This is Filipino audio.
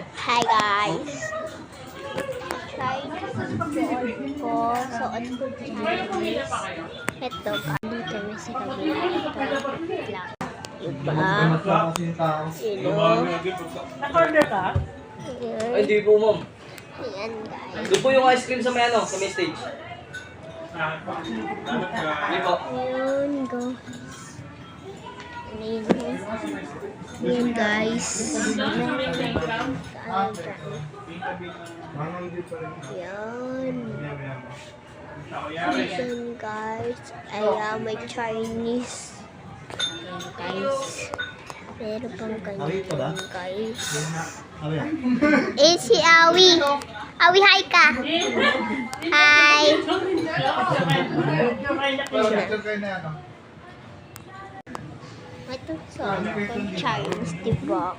Hi guys! Chinese suot ko. Suot ko Chinese. Ito, kami kami sa kabila. Ito, lang. Diba? Hello? Naka-order ka? Ay, hindi po, ma'am. Ayan guys. Doon po yung ice cream sa may ano, sa may stage. Hindi po. Ayun, go. Ayan guys. Ayan. Ayan guys. Ayan, may Chinese. Ayan guys. Meron pang ganyan guys. Eh, si Awi. Awi, hi ka. Hi. Ito sa Chinese, diba?